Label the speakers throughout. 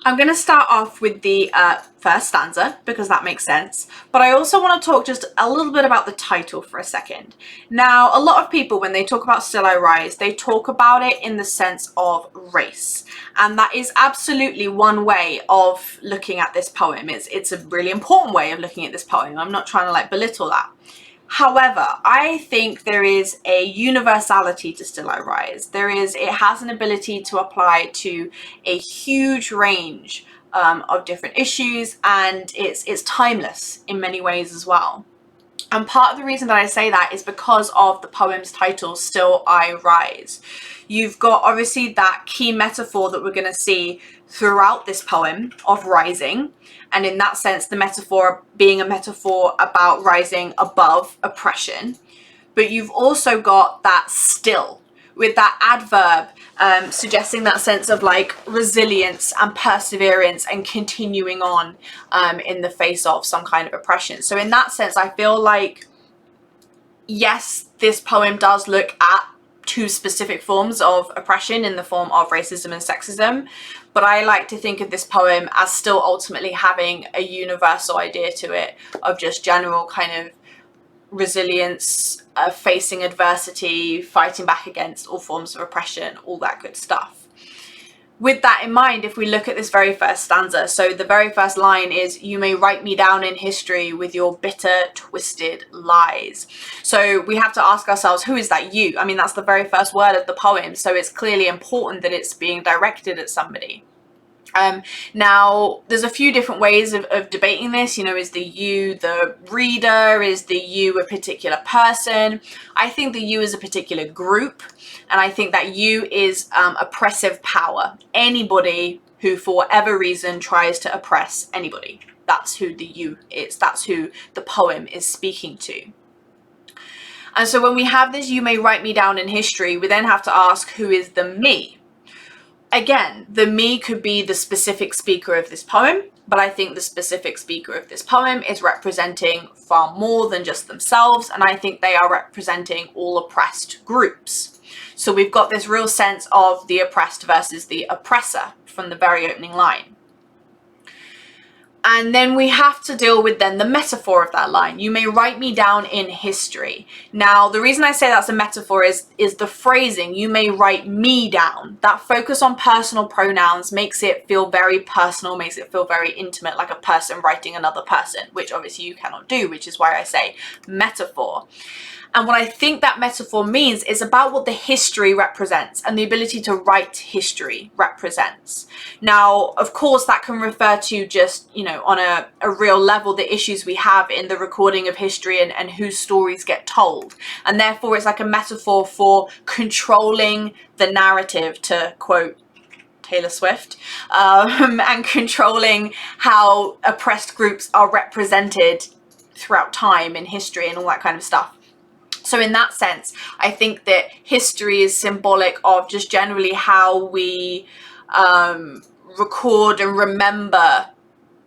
Speaker 1: I'm going to start off with the first stanza because that makes sense, but I also want to talk just a little bit about the title for a second. Now, a lot of people, when they talk about Still I Rise, they talk about it in the sense of race, and that is absolutely one way of looking at this poem. It's a really important way of looking at this poem. I'm not trying to belittle that. However, I think there is a universality to Still I Rise. It has an ability to apply to a huge range of different issues, and it's timeless in many ways as well. And part of the reason that I say that is because of the poem's title, Still I Rise. You've got obviously that key metaphor that we're going to see throughout this poem of rising. And in that sense, the metaphor being a metaphor about rising above oppression. But you've also got that still with that adverb suggesting that sense of resilience and perseverance and continuing on in the face of some kind of oppression. So in that sense, I feel like, yes, this poem does look at two specific forms of oppression in the form of racism and sexism, but I like to think of this poem as still ultimately having a universal idea to it of just general kind of resilience, facing adversity, fighting back against all forms of oppression, all that good stuff. With that in mind, if we look at this very first stanza, so the very first line is, "You may write me down in history with your bitter, twisted lies." So we have to ask ourselves, who is that you? I mean, that's the very first word of the poem, so it's clearly important that it's being directed at somebody. Now, there's a few different ways of debating this. Is the you the reader? Is the you a particular person? I think the you is a particular group, and I think that you is oppressive power. Anybody who, for whatever reason, tries to oppress anybody. That's who the you is. That's who the poem is speaking to. And so when we have this, "You may write me down in history," we then have to ask, who is the me? Again, the me could be the specific speaker of this poem, but I think the specific speaker of this poem is representing far more than just themselves, and I think they are representing all oppressed groups. So we've got this real sense of the oppressed versus the oppressor from the very opening line. And then we have to deal with then the metaphor of that line. "You may write me down in history." Now, the reason I say that's a metaphor is the phrasing, "you may write me down." That focus on personal pronouns makes it feel very personal, makes it feel very intimate, like a person writing another person, which obviously you cannot do, which is why I say metaphor. And what I think that metaphor means is about what the history represents and the ability to write history represents. Now, of course, that can refer to just, on a real level, the issues we have in the recording of history and whose stories get told. And therefore, it's like a metaphor for controlling the narrative, to quote Taylor Swift, and controlling how oppressed groups are represented throughout time in history and all that kind of stuff. So in that sense, I think that history is symbolic of just generally how we record and remember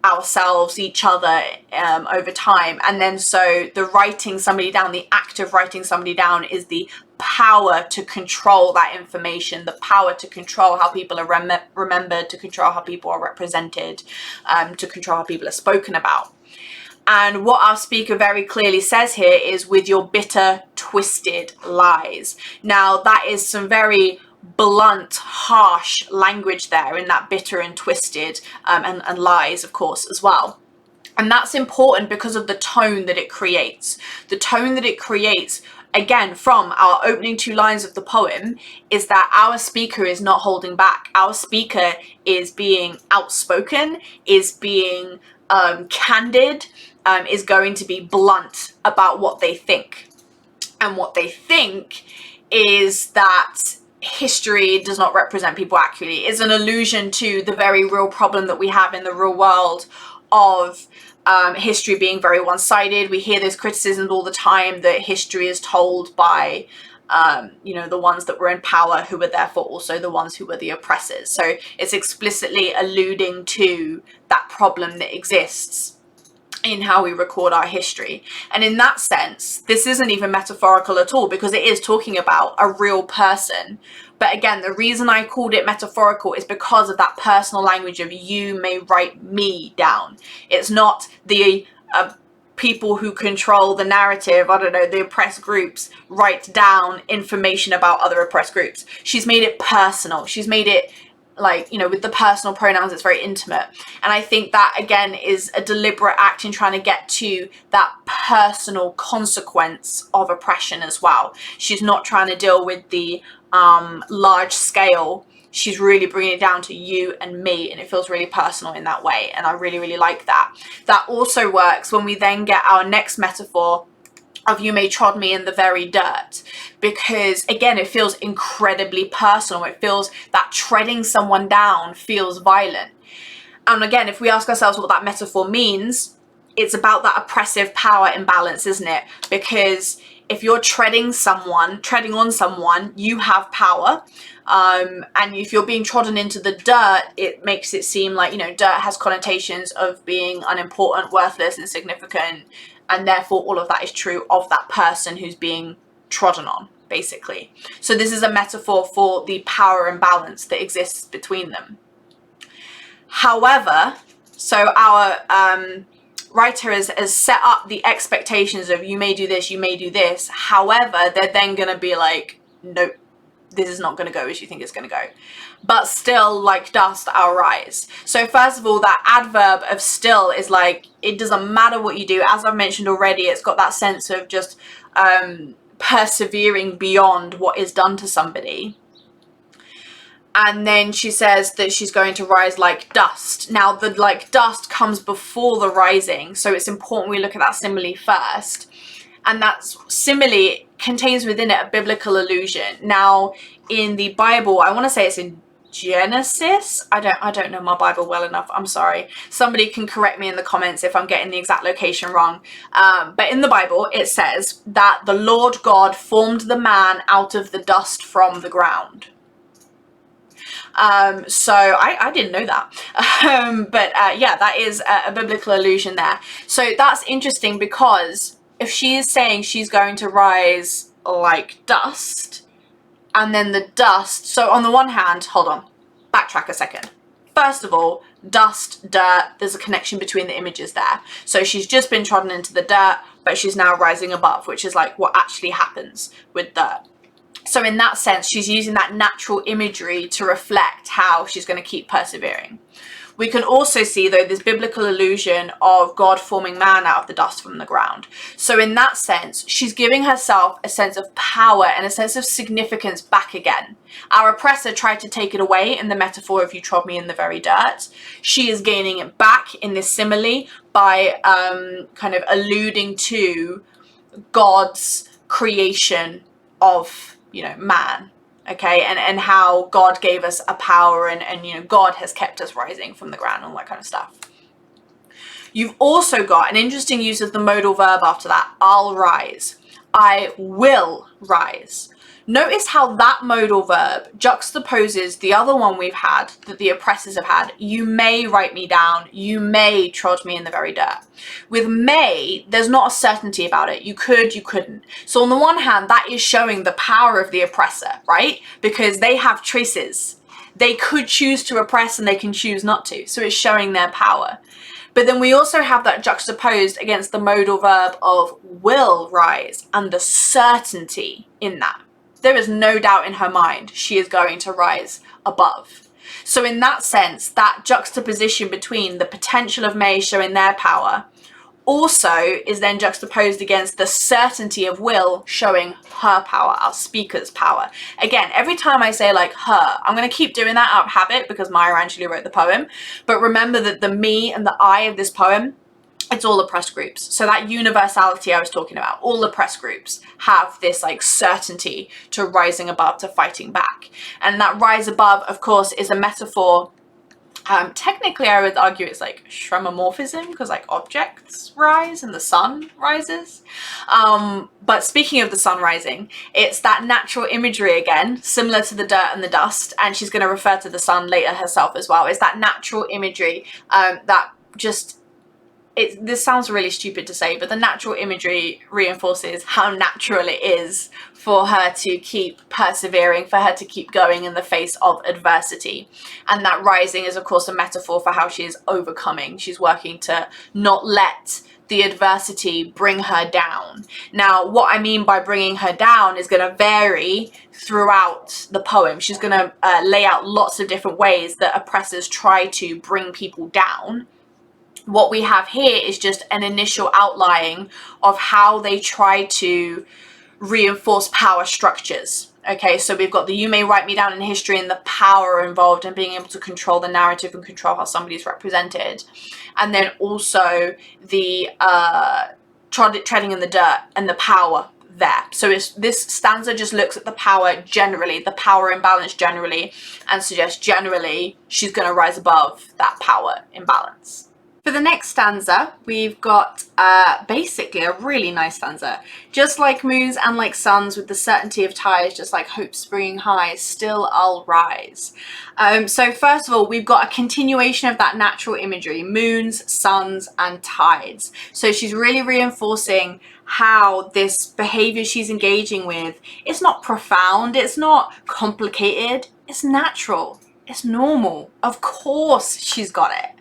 Speaker 1: ourselves, each other, over time. And then so the writing somebody down, the act of writing somebody down, is the power to control that information, the power to control how people are remembered, to control how people are represented, to control how people are spoken about. And what our speaker very clearly says here is, "with your bitter, twisted lies." Now, that is some very blunt, harsh language there in that bitter and twisted, and lies, of course, as well. And that's important because of the tone that it creates. The tone that it creates, again, from our opening two lines of the poem, is that our speaker is not holding back. Our speaker is being outspoken, is being candid, is going to be blunt about what they think. And what they think is that history does not represent people accurately. It's an allusion to the very real problem that we have in the real world of history being very one-sided. We hear those criticisms all the time that history is told by the ones that were in power, who were therefore also the ones who were the oppressors. So it's explicitly alluding to that problem that exists. in how we record our history. And in that sense, this isn't even metaphorical at all, because it is talking about a real person. But again, the reason I called it metaphorical is because of that personal language of you may write me down. It's not the people who control the narrative, I don't know, the oppressed groups, write down information about other oppressed groups. She's made it personal. She's made it like, you know, with the personal pronouns, it's very intimate. And I think that, again, is a deliberate act in trying to get to that personal consequence of oppression as well. She's not trying to deal with the large scale. She's really bringing it down to you and me, and it feels really personal in that way. And I really, really like that. That also works when we then get our next metaphor of you may trod me in the very dirt, because again, it feels incredibly personal. It feels that treading someone down feels violent. And again, if we ask ourselves what that metaphor means, it's about that oppressive power imbalance, isn't it? Because if you're treading on someone, you have power. And if you're being trodden into the dirt, it makes it seem like, you know, dirt has connotations of being unimportant, worthless, insignificant. And therefore, all of that is true of that person who's being trodden on, basically. So this is a metaphor for the power imbalance that exists between them. However, so our writer has set up the expectations of you may do this, you may do this. However, they're then going to be like, nope, this is not going to go as you think it's going to go. But still, like dust, I'll rise. So first of all, that adverb of still is like, it doesn't matter what you do. As I've mentioned already, it's got that sense of just persevering beyond what is done to somebody. And then she says that she's going to rise like dust. Now, the like dust comes before the rising. So it's important we look at that simile first. And that simile contains within it a biblical allusion. Now, in the Bible, I want to say it's in Genesis. I don't know my Bible well enough. I'm sorry. Somebody can correct me in the comments if I'm getting the exact location wrong. But in the Bible, it says that the Lord God formed the man out of the dust from the ground. So I didn't know that. But yeah, that is a biblical allusion there. So that's interesting, because if she is saying she's going to rise like dust, and then the dust, so on the one hand, hold on, backtrack a second. First of all, dust, dirt, there's a connection between the images there. So she's just been trodden into the dirt, but she's now rising above, which is like what actually happens with dirt. So in that sense, she's using that natural imagery to reflect how she's going to keep persevering. We can also see, though, this biblical allusion of God forming man out of the dust from the ground. So in that sense, she's giving herself a sense of power and a sense of significance back again. Our oppressor tried to take it away in the metaphor of you trod me in the very dirt. She is gaining it back in this simile by kind of alluding to God's creation of, you know, man. Okay, and how God gave us a power, and you know, God has kept us rising from the ground, all that kind of stuff. You've also got an interesting use of the modal verb after that, I'll rise. I will rise. Notice how that modal verb juxtaposes the other one we've had, that the oppressors have had. You may write me down. You may trod me in the very dirt. With may, there's not a certainty about it. You could, you couldn't. So on the one hand, that is showing the power of the oppressor, right? Because they have choices. They could choose to oppress and they can choose not to. So it's showing their power. But then we also have that juxtaposed against the modal verb of will rise and the certainty in that. There is no doubt in her mind she is going to rise above. So in that sense, that juxtaposition between the potential of may showing their power also is then juxtaposed against the certainty of will showing her power, our speaker's power. Again, every time I say like her, I'm going to keep doing that out of habit because Maya Angelou wrote the poem. But remember that the me and the I of this poem, it's all oppressed groups. So that universality I was talking about, all oppressed groups have this like certainty to rising above, to fighting back. And that rise above, of course, is a metaphor. Technically, I would argue it's like shromomorphism, because like objects rise and the sun rises. But speaking of the sun rising, it's that natural imagery again, similar to the dirt and the dust. And she's going to refer to the sun later herself as well. It's that natural imagery that just this sounds really stupid to say, but the natural imagery reinforces how natural it is for her to keep persevering, for her to keep going in the face of adversity. And that rising is, of course, a metaphor for how she is overcoming. She's working to not let the adversity bring her down. Now, what I mean by bringing her down is going to vary throughout the poem. She's going to lay out lots of different ways that oppressors try to bring people down. What we have here is just an initial outline of how they try to reinforce power structures. Okay, so we've got the "you may write me down in history" and the power involved in being able to control the narrative and control how somebody is represented. And then also the treading in the dirt and the power there. So this stanza just looks at the power generally, the power imbalance generally, and suggests generally she's going to rise above that power imbalance. For the next stanza, we've got basically a really nice stanza. "Just like moons and like suns, with the certainty of tides, just like hope springing high, still I'll rise." So first of all, we've got a continuation of that natural imagery, moons, suns, and tides. So she's really reinforcing how this behavior she's engaging with, it's not profound, it's not complicated, it's natural, it's normal. Of course she's got it.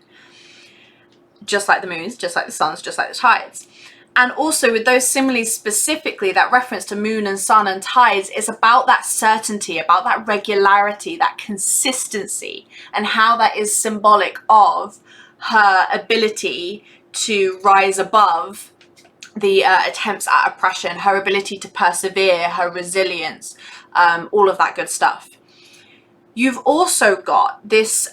Speaker 1: Just like the moons, just like the suns, just like the tides. And also with those similes specifically, that reference to moon and sun and tides is about that certainty, about that regularity, that consistency, and how that is symbolic of her ability to rise above the attempts at oppression, her ability to persevere, her resilience, all of that good stuff. You've also got this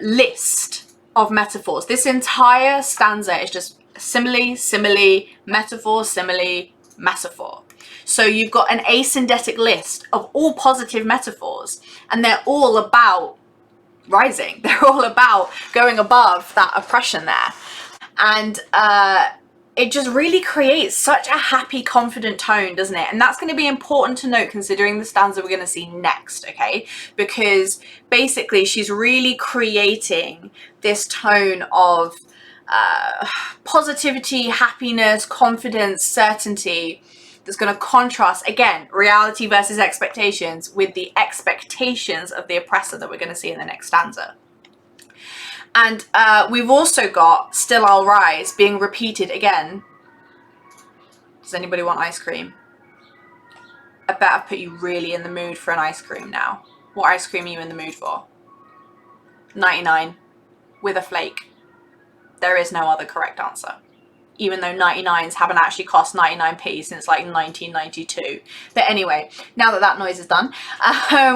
Speaker 1: list of metaphors. This entire stanza is just simile, simile, metaphor, simile, metaphor. So you've got an asyndetic list of all positive metaphors, and they're all about rising. They're all about going above that oppression there. And it just really creates such a happy, confident tone, doesn't it? And that's going to be important to note considering the stanza we're going to see next, okay? Because basically she's really creating this tone of positivity, happiness, confidence, certainty that's going to contrast, again, reality versus expectations with the expectations of the oppressor that we're going to see in the next stanza. And we've also got "still I'll rise" being repeated again. Does anybody want ice cream? I bet I've put you really in the mood for an ice cream now. What ice cream are you in the mood for? 99 with a flake. There is no other correct answer. Even though 99s haven't actually cost 99p since like 1992. But anyway, now that that noise is done,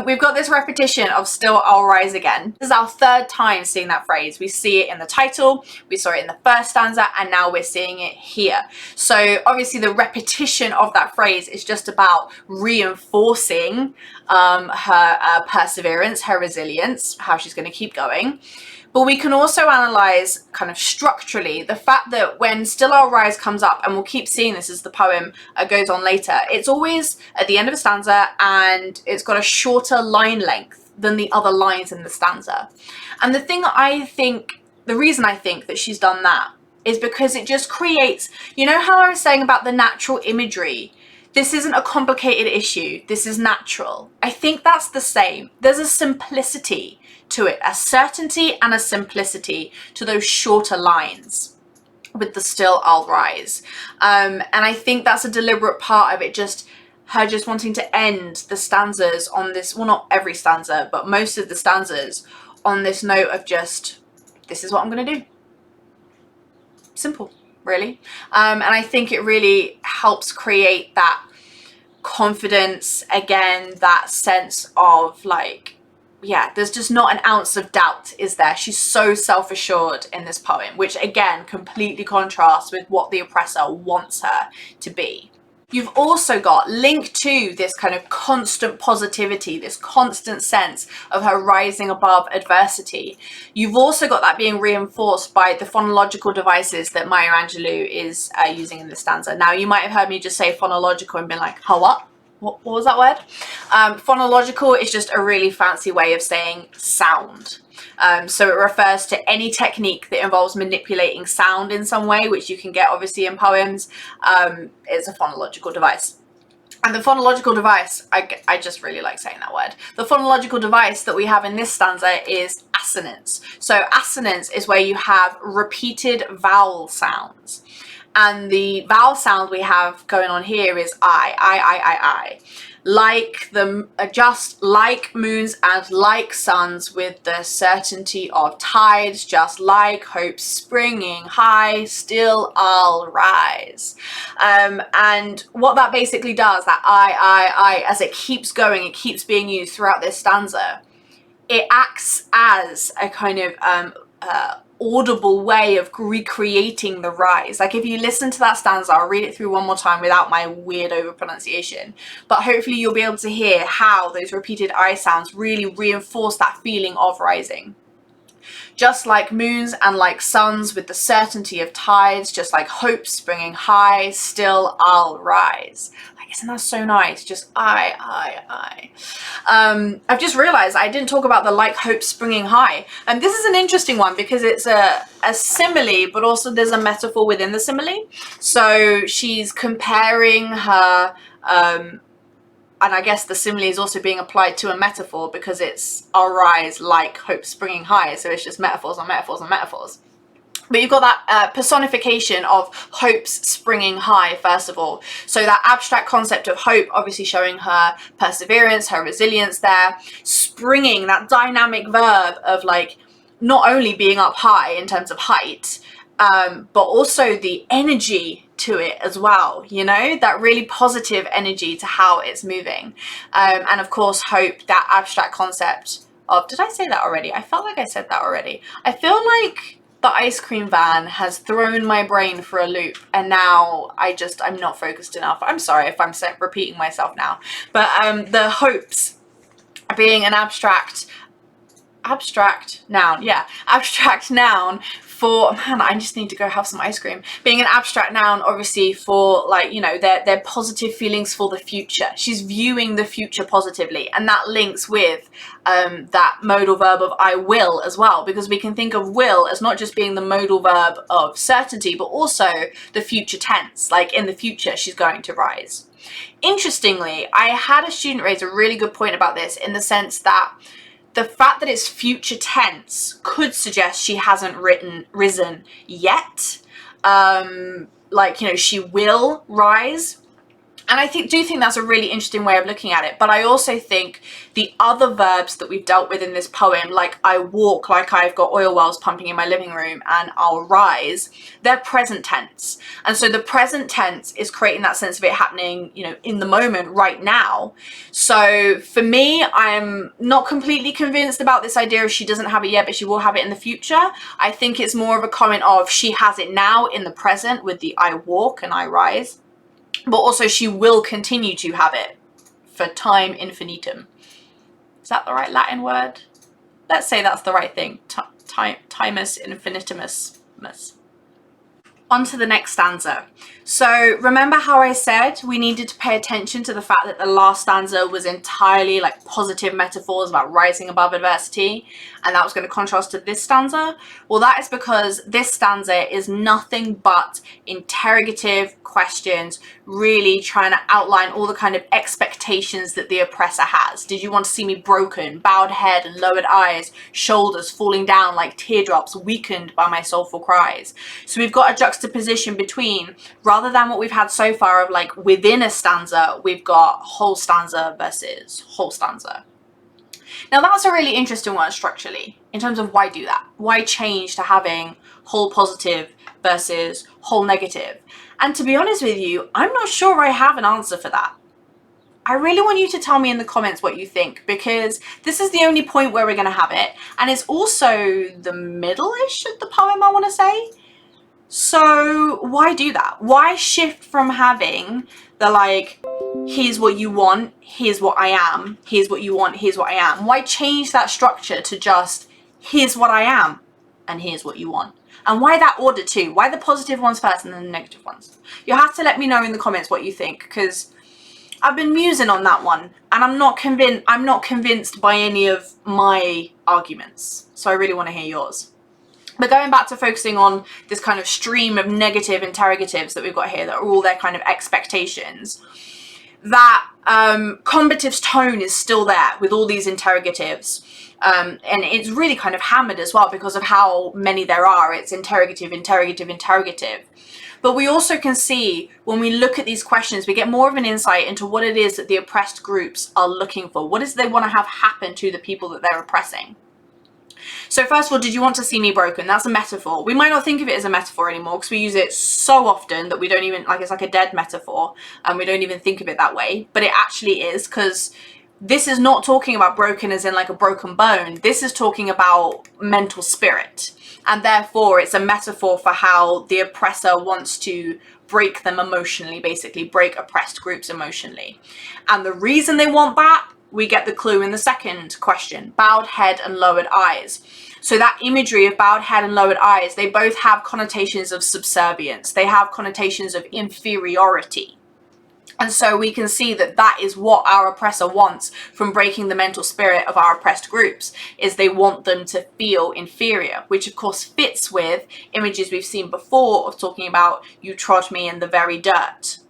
Speaker 1: we've got this repetition of "still I'll rise" again. This is our third time seeing that phrase. We see it in the title, we saw it in the first stanza, and now we're seeing it here. So obviously the repetition of that phrase is just about reinforcing her perseverance, her resilience, how she's going to keep going. But we can also analyze kind of structurally the fact that when "still I'll rise" comes up, and we'll keep seeing this as the poem goes on later, it's always at the end of a stanza and it's got a shorter line length than the other lines in the stanza. And the reason I think that she's done that is because it just creates, you know how I was saying about the natural imagery? This isn't a complicated issue. This is natural. I think that's the same. There's a simplicity to it, a certainty and a simplicity to those shorter lines with the "still I'll rise." And I think that's a deliberate part of it, her wanting to end the stanzas on this, well, not every stanza, but most of the stanzas on this note of just, this is what I'm going to do. Simple, really. And I think it really helps create that confidence, again, that sense of like, yeah, there's just not an ounce of doubt, is there? She's so self-assured in this poem, which again completely contrasts with what the oppressor wants her to be. You've also got, linked to this kind of constant positivity, this constant sense of her rising above adversity, you've also got that being reinforced by the phonological devices that Maya Angelou is using in the stanza. Now, you might have heard me just say phonological and been like, huh, what? what was that word? Phonological is just a really fancy way of saying sound. So it refers to any technique that involves manipulating sound in some way, which you can get obviously in poems. It's a phonological device. And the phonological device, I just really like saying that word. The phonological device that we have in this stanza is assonance. So assonance is where you have repeated vowel sounds. And the vowel sound we have going on here is I. Like just like moons and like suns with the certainty of tides, just like hope springing high, still I'll rise. And what that basically does, that I, as it keeps going, it keeps being used throughout this stanza, it acts as a kind of audible way of recreating the rise. Like if you listen to that stanza, I'll read it through one more time without my weird over pronunciation, but hopefully you'll be able to hear how those repeated I sounds really reinforce that feeling of rising. Just like moons and like suns with the certainty of tides, just like hope springing high, still I'll rise. Like, isn't that so nice? Just I. I've just realized I didn't talk about the like hope springing high. And this is an interesting one because it's a simile, but also there's a metaphor within the simile. So she's comparing her, and I guess the simile is also being applied to a metaphor because it's I'll rise like hope springing high. So it's just metaphors on metaphors on metaphors. But you've got that personification of hopes springing high, first of all. So that abstract concept of hope, obviously showing her perseverance, her resilience there. Springing, that dynamic verb of like not only being up high in terms of height, but also the energy to it as well, you know, that really positive energy to how it's moving. And of course, hope, that abstract concept of, did I say that already? I felt like I said that already. I feel like the ice cream van has thrown my brain for a loop and now I'm not focused enough. I'm sorry if I'm repeating myself now, but the hopes being an abstract noun, abstract noun for, man, I just need to go have some ice cream. Being an abstract noun, obviously, for like, you know, their positive feelings for the future. She's viewing the future positively, and that links with that modal verb of I will as well, because we can think of will as not just being the modal verb of certainty, but also the future tense, like in the future she's going to rise. Interestingly, I had a student raise a really good point about this, in the sense that the fact that it's future tense could suggest she hasn't risen yet. Like, you know, she will rise. And I do think that's a really interesting way of looking at it. But I also think the other verbs that we've dealt with in this poem, like I walk like I've got oil wells pumping in my living room, and I'll rise, they're present tense. And so the present tense is creating that sense of it happening, you know, in the moment right now. So for me, I'm not completely convinced about this idea of she doesn't have it yet, but she will have it in the future. I think it's more of a comment of she has it now in the present with the I walk and I rise. But also she will continue to have it for time infinitum. Is that the right Latin word? Let's say that's the right thing. Timus infinitimus. On to the next stanza. So remember how I said we needed to pay attention to the fact that the last stanza was entirely like positive metaphors about rising above adversity, and that was going to contrast to this stanza? Well, that is because this stanza is nothing but interrogative questions, really trying to outline all the kind of expectations that the oppressor has. Did you want to see me broken, bowed head and lowered eyes, shoulders falling down like teardrops, weakened by my soulful cries? So we've got a juxtaposition between, rather than what we've had so far of like within a stanza, we've got whole stanza versus whole stanza. Now that's a really interesting one structurally, in terms of why do that? Why change to having whole positive versus whole negative? And to be honest with you, I'm not sure I have an answer for that. I really want you to tell me in the comments what you think, because this is the only point where we're going to have it, and it's also the middle-ish of the poem, I want to say. So why do that? Why shift from having the like, here's what you want, here's what I am, here's what you want, here's what I am? Why change that structure to just, here's what I am, and here's what you want? And why that order too? Why the positive ones first and then the negative ones? You'll have to let me know in the comments what you think, because I've been musing on that one, and I'm not convinced by any of my arguments, so I really want to hear yours. But going back to focusing on this kind of stream of negative interrogatives that we've got here, that are all their kind of expectations, that combative's tone is still there with all these interrogatives, and it's really kind of hammered as well because of how many there are. It's interrogative, interrogative, interrogative. But we also can see, when we look at these questions, we get more of an insight into what it is that the oppressed groups are looking for. What is it they want to have happen to the people that they're oppressing? So first of all, did you want to see me broken? That's a metaphor. We might not think of it as a metaphor anymore because we use it so often that we don't even, like, it's like a dead metaphor, and we don't even think of it that way. But it actually is, because this is not talking about broken as in like a broken bone. This is talking about mental spirit. And therefore, it's a metaphor for how the oppressor wants to break them emotionally, basically break oppressed groups emotionally. And the reason they want that, we get the clue in the second question: bowed head and lowered eyes. So that imagery of bowed head and lowered eyes, they both have connotations of subservience. They have connotations of inferiority. And so we can see that that is what our oppressor wants from breaking the mental spirit of our oppressed groups, is they want them to feel inferior, which of course fits with images we've seen before of talking about you trod me in the very dirt.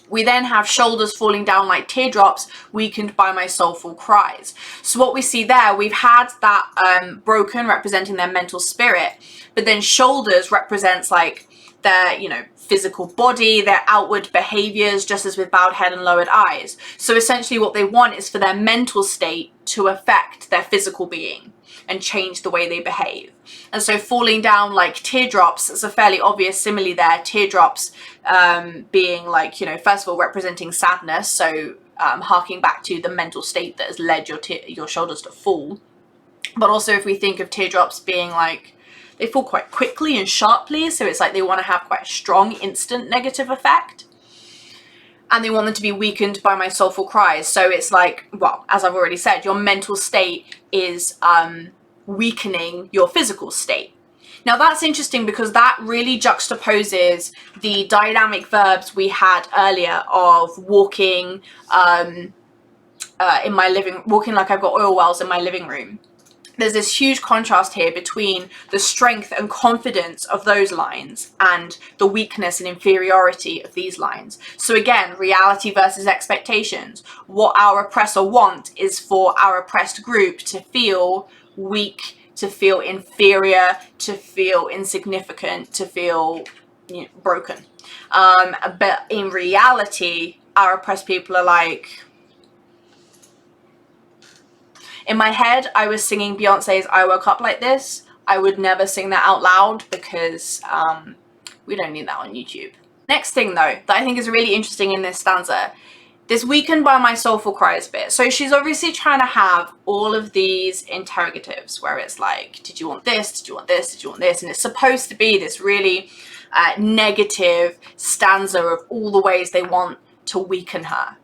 Speaker 1: We then have shoulders falling down like teardrops, weakened by my soulful cries. So what we see there, we've had that broken representing their mental spirit, but then shoulders represents like their, you know, physical body, their outward behaviors, just as with bowed head and lowered eyes. So essentially what they want is for their mental state to affect their physical being and change the way they behave. And so falling down like teardrops is a fairly obvious simile there. Teardrops being like, you know, first of all representing sadness, so harking back to the mental state that has led your shoulders to fall. But also if we think of teardrops being like, they fall quite quickly and sharply, so it's like they want to have quite a strong instant negative effect. And they want them to be weakened by my soulful cries. So it's like, well, as I've already said, your mental state is weakening your physical state. Now that's interesting because that really juxtaposes the dynamic verbs we had earlier of walking walking like I've got oil wells in my living room. There's this huge contrast here between the strength and confidence of those lines and the weakness and inferiority of these lines. So again, reality versus expectations. What our oppressor wants is for our oppressed group to feel weak, to feel inferior, to feel insignificant, to feel, you know, broken. But in reality, our oppressed people are like, in my head, I was singing Beyonce's I Woke Up Like This. I would never sing that out loud because we don't need that on YouTube. Next thing though, that I think is really interesting in this stanza, this weakened by my soulful cries bit. So she's obviously trying to have all of these interrogatives where it's like, did you want this? Did you want this? Did you want this? And it's supposed to be this really negative stanza of all the ways they want to weaken her.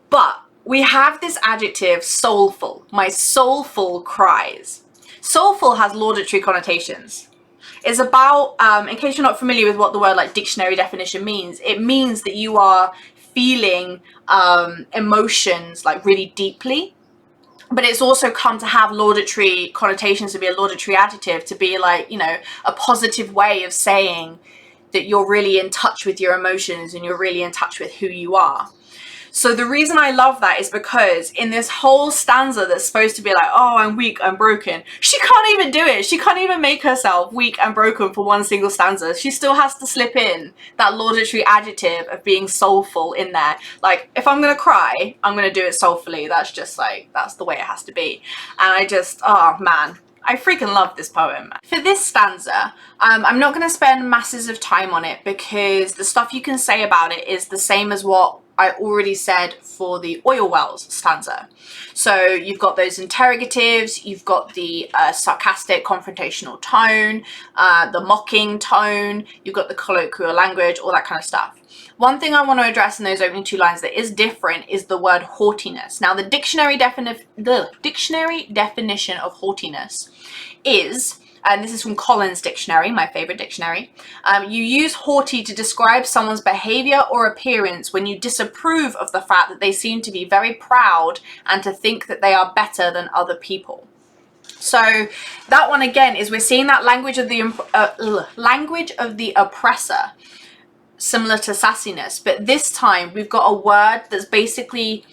Speaker 1: But we have this adjective soulful, my soulful cries. Soulful has laudatory connotations. It's about, in case you're not familiar with what the word like dictionary definition means, it means that you are feeling emotions like really deeply. But it's also come to have laudatory connotations, to be a laudatory adjective, to be like, you know, a positive way of saying that you're really in touch with your emotions and you're really in touch with who you are. So the reason I love that is because in this whole stanza that's supposed to be like, oh, I'm weak, I'm broken, she can't even do it. She can't even make herself weak and broken for one single stanza. She still has to slip in that laudatory adjective of being soulful in there. Like, if I'm going to cry, I'm going to do it soulfully. That's just like, that's the way it has to be. And I just, oh man, I freaking love this poem. For this stanza, I'm not going to spend masses of time on it because the stuff you can say about it is the same as what I already said for the oil wells stanza. So you've got those interrogatives, you've got the sarcastic confrontational tone, the mocking tone, you've got the colloquial language, all that kind of stuff. One thing I want to address in those opening two lines that is different is the word haughtiness. Now the dictionary definition of haughtiness is and this is from Collins Dictionary, my favorite dictionary. You use haughty to describe someone's behavior or appearance when you disapprove of the fact that they seem to be very proud and to think that they are better than other people. So that one again is we're seeing that language of the oppressor, similar to sassiness, but this time we've got a word that's basically,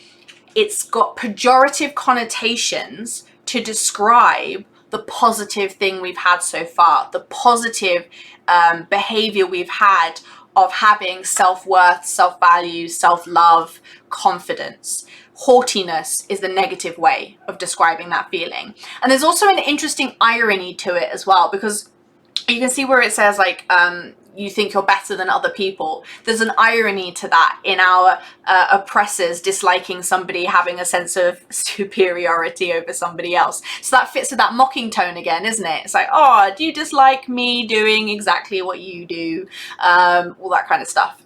Speaker 1: it's got pejorative connotations to describe the positive thing we've had so far, the positive behavior we've had of having self-worth, self-value, self-love, confidence. Haughtiness is the negative way of describing that feeling. And there's also an interesting irony to it as well, because you can see where it says like, you think you're better than other people. There's an irony to that in our oppressors disliking somebody having a sense of superiority over somebody else. So that fits with that mocking tone again, isn't it? It's like, oh, do you dislike me doing exactly what you do? All that kind of stuff.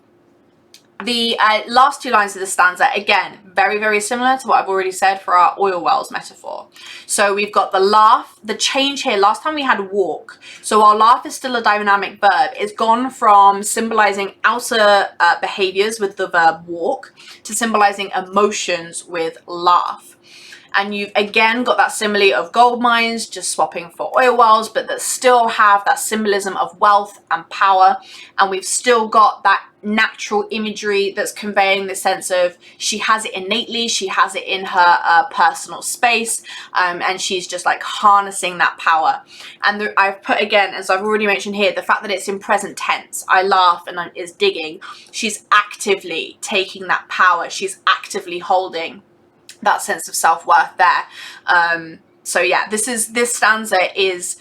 Speaker 1: The last two lines of the stanza, again, very, very similar to what I've already said for our oil wells metaphor. So we've got the laugh, the change here. Last time we had walk. So our laugh is still a dynamic verb. It's gone from symbolizing outer behaviors with the verb walk to symbolizing emotions with laugh. And you've again got that simile of gold mines just swapping for oil wells, but that still have that symbolism of wealth and power. And we've still got that natural imagery that's conveying the sense of she has it innately, she has it in her personal space, and she's just like harnessing that power. And I've put again, as I've already mentioned here, the fact that it's in present tense, I laugh and is digging, she's actively taking that power, she's actively holding that sense of self-worth there. So yeah, this stanza is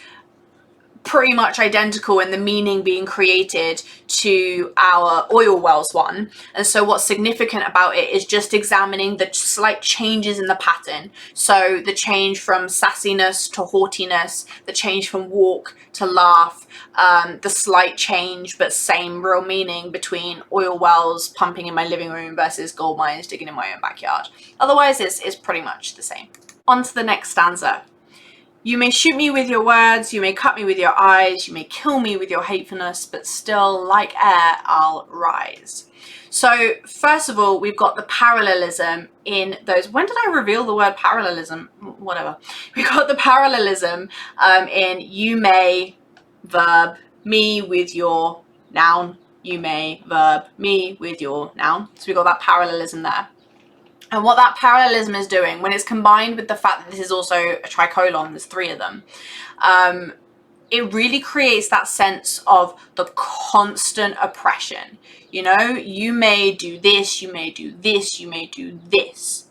Speaker 1: pretty much identical in the meaning being created to our oil wells one. And so what's significant about it is just examining the slight changes in the pattern. So the change from sassiness to haughtiness, the change from walk to laugh, the slight change but same real meaning between oil wells pumping in my living room versus gold mines digging in my own backyard. Otherwise it's pretty much the same. On to the next stanza. You may shoot me with your words, you may cut me with your eyes, you may kill me with your hatefulness, but still, like air, I'll rise. So, first of all, we've got the parallelism in those. When did I reveal the word parallelism? Whatever. We've got the parallelism in you may, verb, me with your noun, you may, verb, me with your noun. So we've got that parallelism there. And what that parallelism is doing, when it's combined with the fact that this is also a tricolon, there's three of them, it really creates that sense of the constant oppression. You know, you may do this, you may do this, you may do this.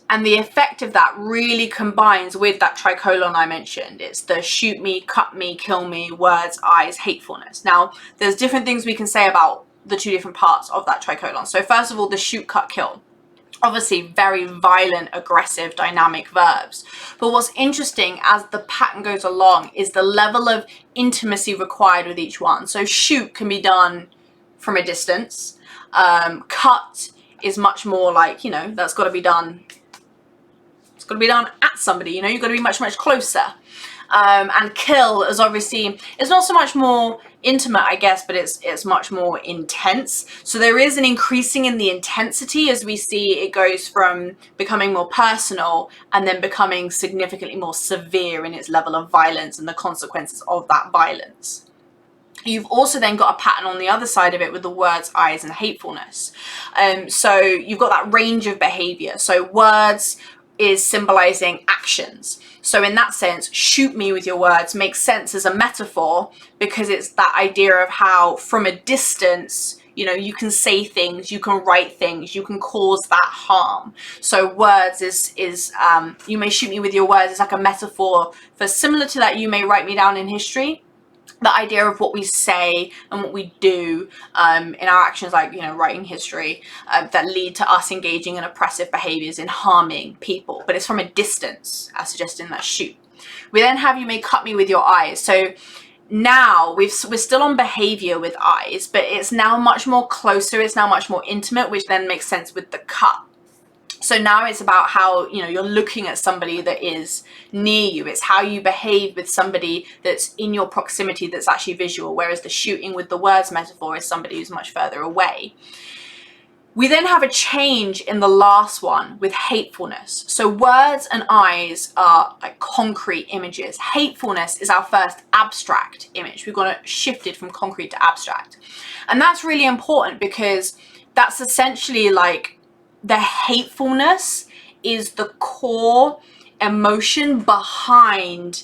Speaker 1: And the effect of that really combines with that tricolon I mentioned. It's the shoot me, cut me, kill me, words, eyes, hatefulness. Now, there's different things we can say about the two different parts of that tricolon. So first of all, the shoot, cut, kill. Obviously very violent, aggressive, dynamic verbs. But what's interesting as the pattern goes along is the level of intimacy required with each one. So shoot can be done from a distance. Cut is much more like, you know, that's got to be done. It's got to be done at somebody, you know, you've got to be much, much closer. And kill is obviously, it's not so much more intimate, I guess, but it's much more intense. So there is an increasing in the intensity as we see it goes from becoming more personal and then becoming significantly more severe in its level of violence and the consequences of that violence. You've also then got a pattern on the other side of it with the words, eyes, and hatefulness. So you've got that range of behavior. So words is symbolizing actions. So in that sense, shoot me with your words makes sense as a metaphor because it's that idea of how from a distance, you know, you can say things, you can write things, you can cause that harm. So words is you may shoot me with your words is like a metaphor for, similar to that, you may write me down in history. The idea of what we say and what we do in our actions, like, you know, writing history, that lead to us engaging in oppressive behaviors in harming people, but it's from a distance, as suggested in that shoot. We then have you may cut me with your eyes. So now we're still on behavior with eyes, but it's now much more closer, it's now much more intimate, which then makes sense with the cut. So now it's about how, you know, you're looking at somebody that is near you. It's how you behave with somebody that's in your proximity that's actually visual, whereas the shooting with the words metaphor is somebody who's much further away. We then have a change in the last one with hatefulness. So words and eyes are like concrete images. Hatefulness is our first abstract image. We've got it shifted from concrete to abstract. And that's really important because that's essentially like the hatefulness is the core emotion behind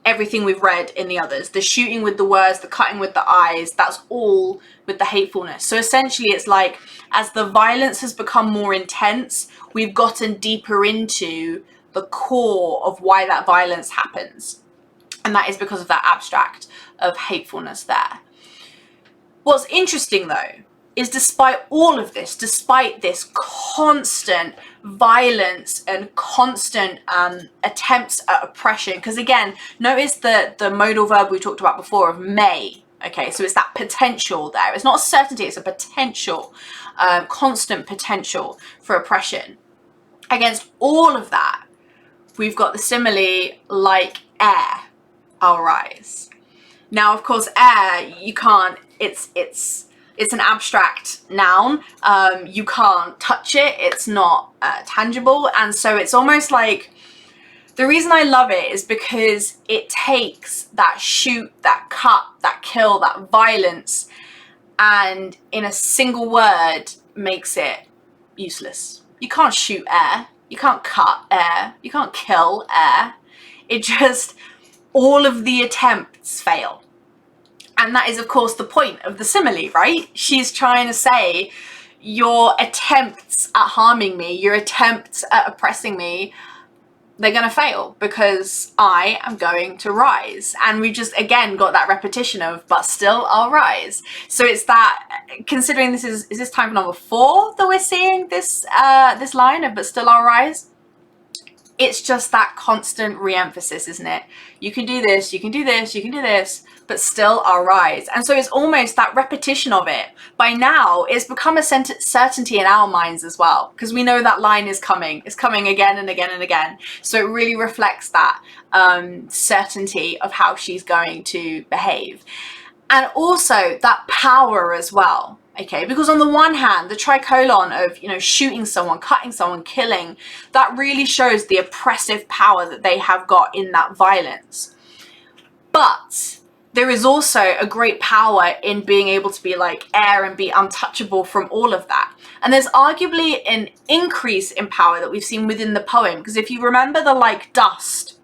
Speaker 1: everything we've read in the others. The shooting with the words, the cutting with the eyes, that's all with the hatefulness. So essentially it's like as the violence has become more intense, we've gotten deeper into the core of why that violence happens. And that is because of that abstract of hatefulness there. What's interesting though is despite all of this, despite this constant violence and constant attempts at oppression, because again, notice the modal verb we talked about before of may, okay, so it's that potential there. It's not a certainty, it's a potential, constant potential for oppression. Against all of that, we've got the simile like air, I'll rise. Now, of course, air, you can't, it's an abstract noun. You can't touch it. It's not tangible. And so it's almost like, the reason I love it is because it takes that shoot, that cut, that kill, that violence, and in a single word makes it useless. You can't shoot air. You can't cut air. You can't kill air. It just, all of the attempts fail. And that is, of course, the point of the simile, right? She's trying to say, your attempts at harming me, your attempts at oppressing me, they're going to fail because I am going to rise. And we just, again, got that repetition of, but still I'll rise. So it's that, considering this is this time for number 4 that we're seeing this, this line of, but still I'll rise? It's just that constant re-emphasis, isn't it? You can do this, you can do this, you can do this, but still I'll rise. And so it's almost that repetition of it. By now, it's become a certainty in our minds as well, because we know that line is coming. It's coming again and again and again. So it really reflects that certainty of how she's going to behave. And also that power as well. Okay, because on the one hand, the tricolon of, you know, shooting someone, cutting someone, killing, that really shows the oppressive power that they have got in that violence. But there is also a great power in being able to be like air and be untouchable from all of that. And there's arguably an increase in power that we've seen within the poem, because if you remember the like dust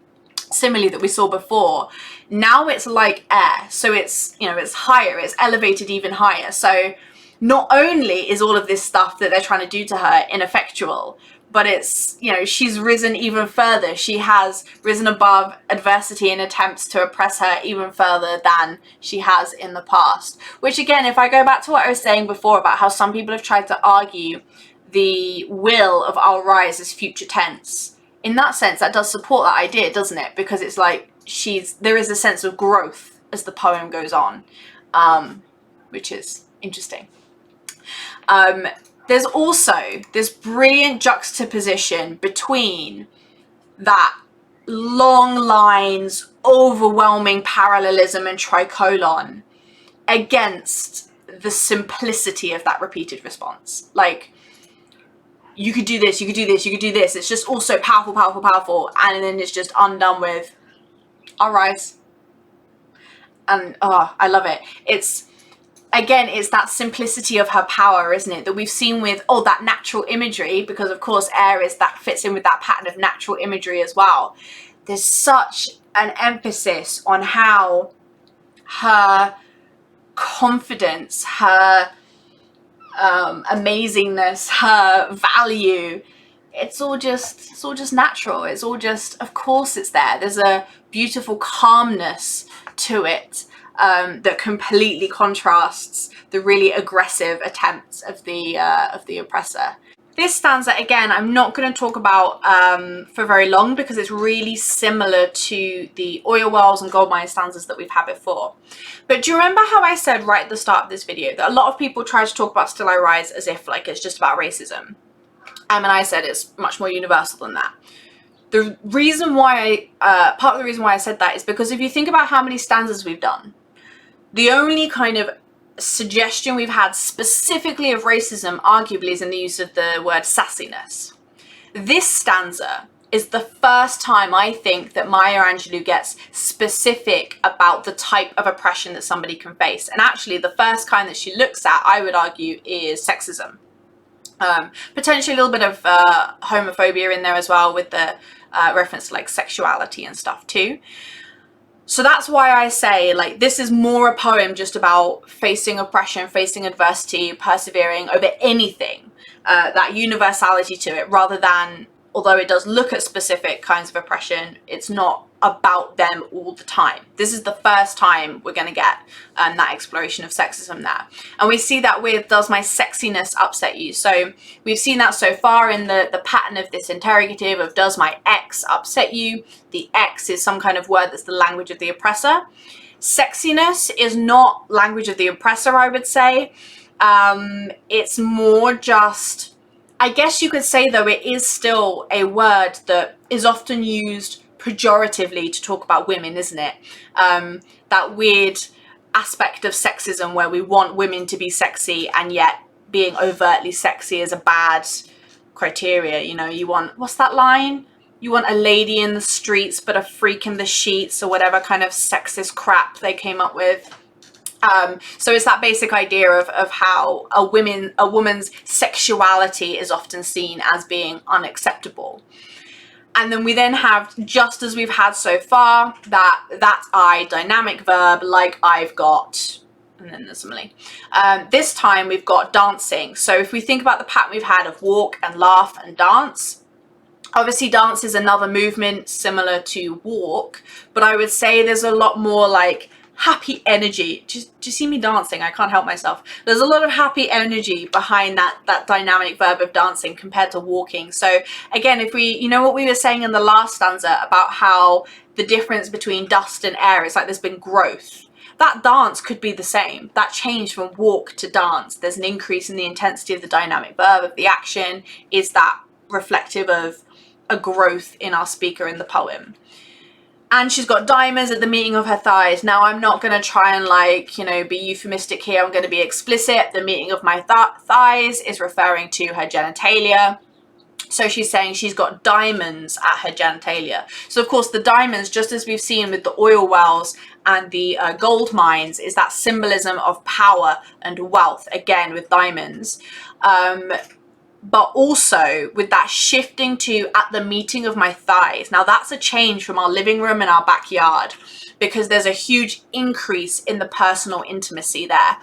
Speaker 1: simile that we saw before, now it's like air. So it's, you know, it's higher, it's elevated even higher. So not only is all of this stuff that they're trying to do to her ineffectual, but it's, you know, she's risen even further. She has risen above adversity and attempts to oppress her even further than she has in the past. Which again, if I go back to what I was saying before about how some people have tried to argue the will of I'll rise as future tense, in that sense, that does support that idea, doesn't it? Because it's like there is a sense of growth as the poem goes on, which is interesting. There's also this brilliant juxtaposition between that long lines, overwhelming parallelism and tricolon against the simplicity of that repeated response. Like, you could do this, you could do this, you could do this. It's just all so powerful, powerful, powerful. And then it's just undone with, I'll rise. And, oh, I love it. Again, it's that simplicity of her power, isn't it? That we've seen with, that natural imagery, because of course air fits in with that pattern of natural imagery as well. There's such an emphasis on how her confidence, her amazingness, her value, it's all just natural. It's all just, of course it's there. There's a beautiful calmness to it. That completely contrasts the really aggressive attempts of the oppressor. This stanza, again, I'm not going to talk about for very long because it's really similar to the oil wells and gold mine stanzas that we've had before. But do you remember how I said right at the start of this video that a lot of people try to talk about Still I Rise as if like it's just about racism? And I said it's much more universal than that. The reason why part of the reason why I said that is because if you think about how many stanzas we've done, the only kind of suggestion we've had specifically of racism arguably is in the use of the word sassiness. This stanza is the first time I think that Maya Angelou gets specific about the type of oppression that somebody can face. And actually the first kind that she looks at, I would argue, is sexism. Potentially a little bit of homophobia in there as well, with the reference to like sexuality and stuff too. So that's why I say, like, this is more a poem just about facing oppression, facing adversity, persevering over anything, that universality to it, rather than, although it does look at specific kinds of oppression, it's not about them all the time. This is the first time we're going to get that exploration of sexism there. And we see that with, does my sexiness upset you? So we've seen that so far in the pattern of this interrogative of, does my X upset you? The X is some kind of word that's the language of the oppressor. Sexiness is not language of the oppressor, I would say. It's more just, I guess you could say, though, it is still a word that is often used pejoratively to talk about women, isn't it? That weird aspect of sexism where we want women to be sexy, and yet being overtly sexy is a bad criteria. You know, you want, what's that line? You want a lady in the streets but a freak in the sheets, or whatever kind of sexist crap they came up with. So it's that basic idea of how a woman's sexuality is often seen as being unacceptable. And then we then have, just as we've had so far, that I dynamic verb, like I've got, and then there's simile. This time we've got dancing. So if we think about the pattern we've had of walk and laugh and dance, obviously dance is another movement similar to walk, but I would say there's a lot more like happy energy. Do you see me dancing? I can't help myself. There's a lot of happy energy behind that dynamic verb of dancing compared to walking. So again, if we, you know what we were saying in the last stanza about how the difference between dust and air is like there's been growth. That dance could be the same. That change from walk to dance, there's an increase in the intensity of the dynamic verb of the action. Is that reflective of a growth in our speaker in the poem? And she's got diamonds at the meeting of her thighs. Now, I'm not going to try and, like, you know, be euphemistic here. I'm going to be explicit. The meeting of my thighs is referring to her genitalia. So she's saying she's got diamonds at her genitalia. So, of course, the diamonds, just as we've seen with the oil wells and the gold mines, is that symbolism of power and wealth, again, with diamonds. But also with that shifting to at the meeting of my thighs. Now that's a change from our living room and our backyard, because there's a huge increase in the personal intimacy there.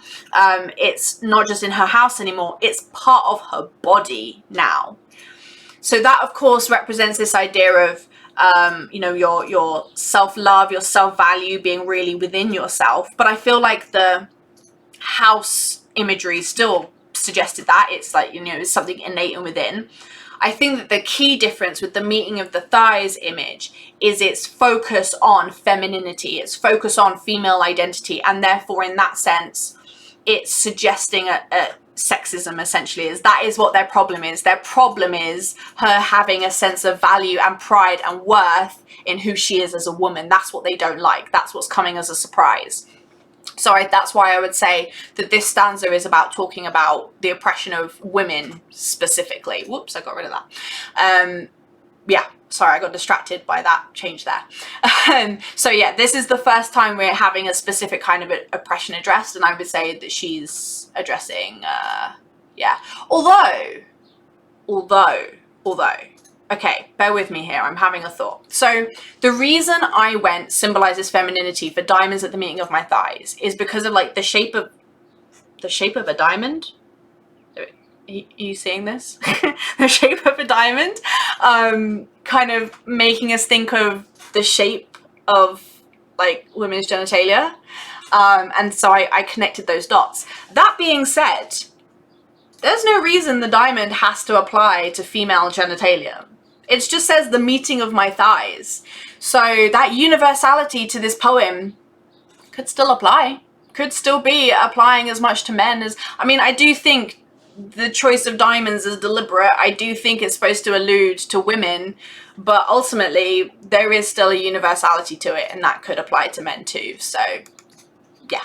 Speaker 1: It's not just in her house anymore, it's part of her body now. So that of course represents this idea of you know, your self-love, your self-value being really within yourself. But I feel like the house imagery still suggested that it's like, you know, it's something innate and within. I think that the key difference with the meeting of the thighs image is its focus on femininity, its focus on female identity, and therefore in that sense it's suggesting a sexism, essentially. Is that is what their problem is. Their problem is her having a sense of value and pride and worth in who she is as a woman. That's what they don't like. That's what's coming as a surprise. So that's why I would say that this stanza is about talking about the oppression of women specifically. Whoops, I got rid of that. Yeah, sorry, I got distracted by that change there. So yeah, this is the first time we're having a specific kind of oppression addressed, and I would say that she's addressing, yeah. Although, okay, bear with me here, I'm having a thought. So the reason I went symbolizes femininity for diamonds at the meeting of my thighs is because of like the shape of a diamond. Are you seeing this? The shape of a diamond, kind of making us think of the shape of like women's genitalia. And so I connected those dots. That being said, there's no reason the diamond has to apply to female genitalia. It just says the meeting of my thighs. So that universality to this poem could still apply. Could still be applying as much to men as, I mean, I do think the choice of diamonds is deliberate. I do think it's supposed to allude to women, but ultimately there is still a universality to it, and that could apply to men too. So yeah.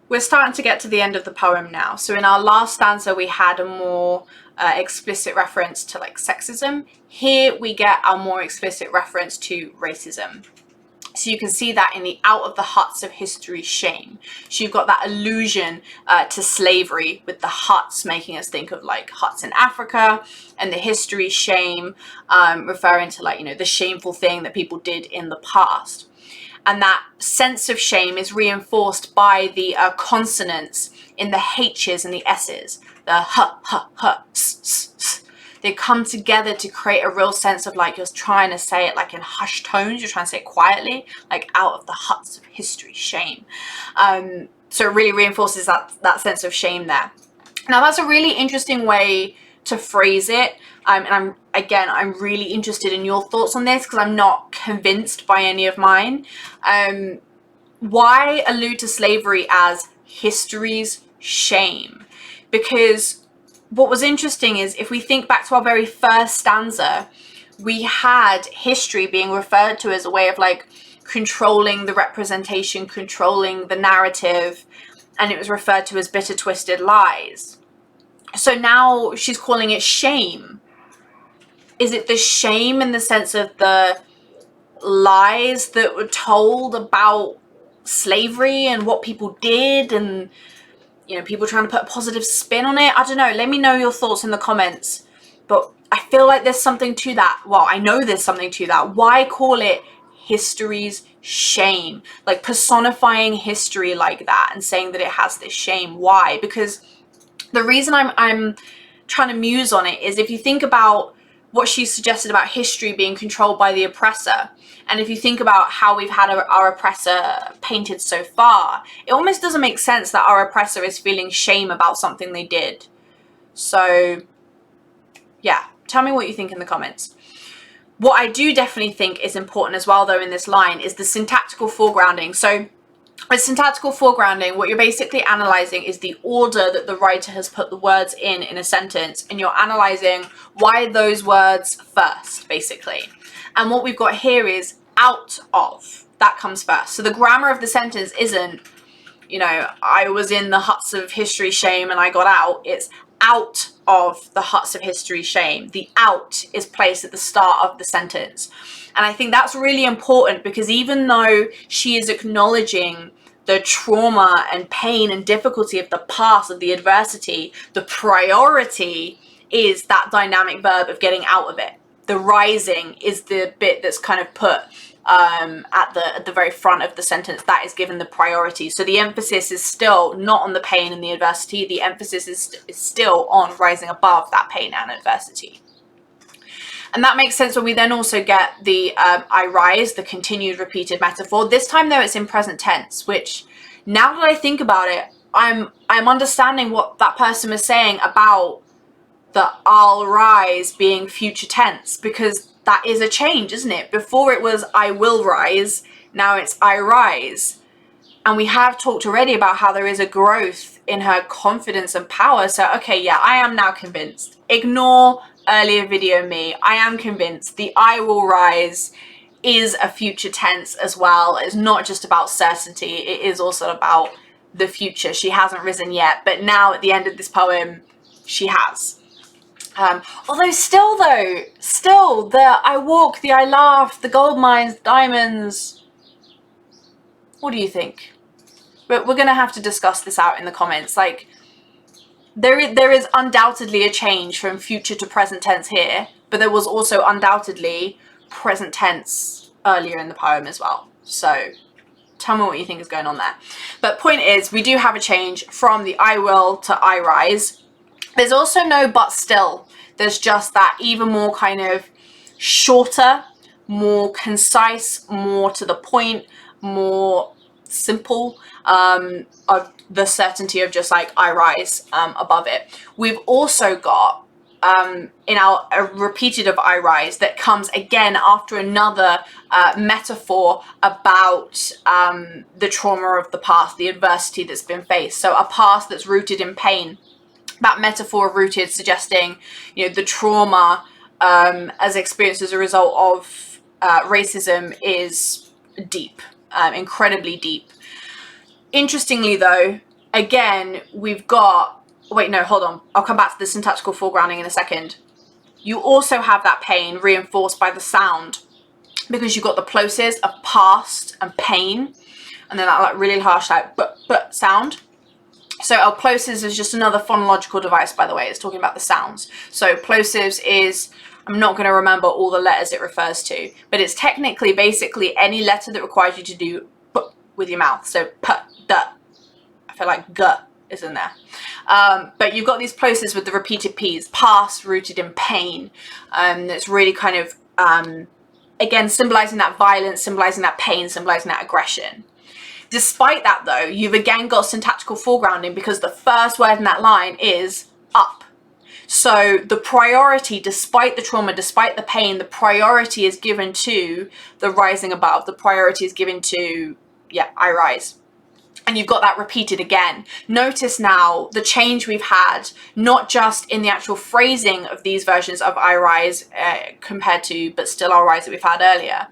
Speaker 1: We're starting to get to the end of the poem now. So in our last stanza, we had a more explicit reference to like sexism. Here we get a more explicit reference to racism. So you can see that in the out of the huts of history shame. So you've got that allusion to slavery, with the huts making us think of like huts in Africa, and the history shame referring to like, you know, the shameful thing that people did in the past. And that sense of shame is reinforced by the consonants in the H's and the S's. The s. They come together to create a real sense of like you're trying to say it like in hushed tones. You're trying to say it quietly, like out of the huts of history, shame. So it really reinforces that sense of shame there. Now that's a really interesting way to phrase it. And I'm really interested in your thoughts on this, because I'm not convinced by any of mine. Why allude to slavery as history's shame? Because what was interesting is, if we think back to our very first stanza, we had history being referred to as a way of like controlling the representation, controlling the narrative, and it was referred to as bitter, twisted lies. So now she's calling it shame. Is it the shame in the sense of the lies that were told about slavery and what people did, and, you know, people trying to put a positive spin on it? I don't know. Let me know your thoughts in the comments. But I feel like there's something to that. Well, I know there's something to that. Why call it history's shame? Like personifying history like that and saying that it has this shame. Why? Because the reason I'm trying to muse on it is, if you think about what she suggested about history being controlled by the oppressor, and if you think about how we've had our oppressor painted so far, it almost doesn't make sense that our oppressor is feeling shame about something they did. So yeah, tell me what you think in the comments. What I do definitely think is important as well, though, in this line is the syntactical foregrounding. So with syntactical foregrounding, what you're basically analysing is the order that the writer has put the words in a sentence, and you're analysing why those words first, basically. And what we've got here is out of. That comes first. So the grammar of the sentence isn't, you know, I was in the huts of history shame and I got out. It's out of the huts of history shame. The out is placed at the start of the sentence. And I think that's really important, because even though she is acknowledging the trauma and pain and difficulty of the past, of the adversity, the priority is that dynamic verb of getting out of it. The rising is the bit that's kind of put at the very front of the sentence. That is given the priority. So the emphasis is still not on the pain and the adversity. The emphasis is still on rising above that pain and adversity. And that makes sense when we then also get the I rise, the continued repeated metaphor. This time though, it's in present tense, which, now that I think about it, I'm understanding what that person was saying about the I'll rise being future tense, because that is a change, isn't it? Before it was I will rise, now it's I rise. And we have talked already about how there is a growth in her confidence and power. So, okay, yeah, I am now convinced. Ignore earlier video me. I am convinced the I will rise is a future tense as well. It's not just about certainty. It is also about the future. She hasn't risen yet, but now at the end of this poem, she has. Although still the I walk, the I laugh, the gold mines, diamonds. What do you think? We're going to have to discuss this out in the comments. Like, there is undoubtedly a change from future to present tense here, but there was also undoubtedly present tense earlier in the poem as well. So tell me what you think is going on there. But point is, we do have a change from the I will to I rise. There's also no but still. There's just that even more kind of shorter, more concise, more to the point, more simple, of the certainty of just like I rise above it. We've also got in our repeated of I rise that comes again after another metaphor about the trauma of the past, the adversity that's been faced. So a past that's rooted in pain. That metaphor of rooted suggesting, you know, the trauma as experienced as a result of racism is deep, incredibly deep. Interestingly though, again, we've got, wait, no, hold on. I'll come back to the syntactical foregrounding in a second. You also have that pain reinforced by the sound, because you've got the plosives of past and pain, and then that like really harsh like but sound. So our plosives is just another phonological device, by the way. It's talking about the sounds. So plosives is, I'm not going to remember all the letters it refers to, but it's technically basically any letter that requires you to do p with your mouth. So p, d. I feel like g is in there. But you've got these plosives with the repeated p's, past rooted in pain. That's really kind of, again, symbolizing that violence, symbolizing that pain, symbolizing that aggression. Despite that though, you've again got syntactical foregrounding because the first word in that line is up. So the priority, despite the trauma, despite the pain, the priority is given to the rising above. The priority is given to, yeah, I rise. And you've got that repeated again. Notice now the change we've had, not just in the actual phrasing of these versions of I rise compared to but still I'll rise that we've had earlier.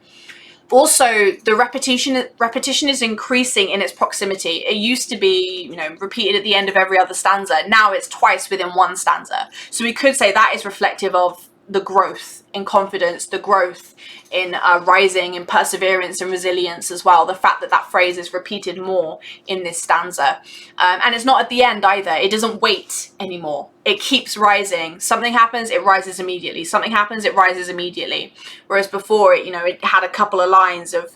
Speaker 1: Also, the repetition is increasing in its proximity. It used to be, you know, repeated at the end of every other stanza. Now it's twice within one stanza. So we could say that is reflective of the growth in confidence, the growth in rising, in perseverance and resilience as well. The fact that that phrase is repeated more in this stanza. And it's not at the end either. It doesn't wait anymore. It keeps rising. Something happens, it rises immediately. Something happens, it rises immediately. Whereas before, you know, it had a couple of lines of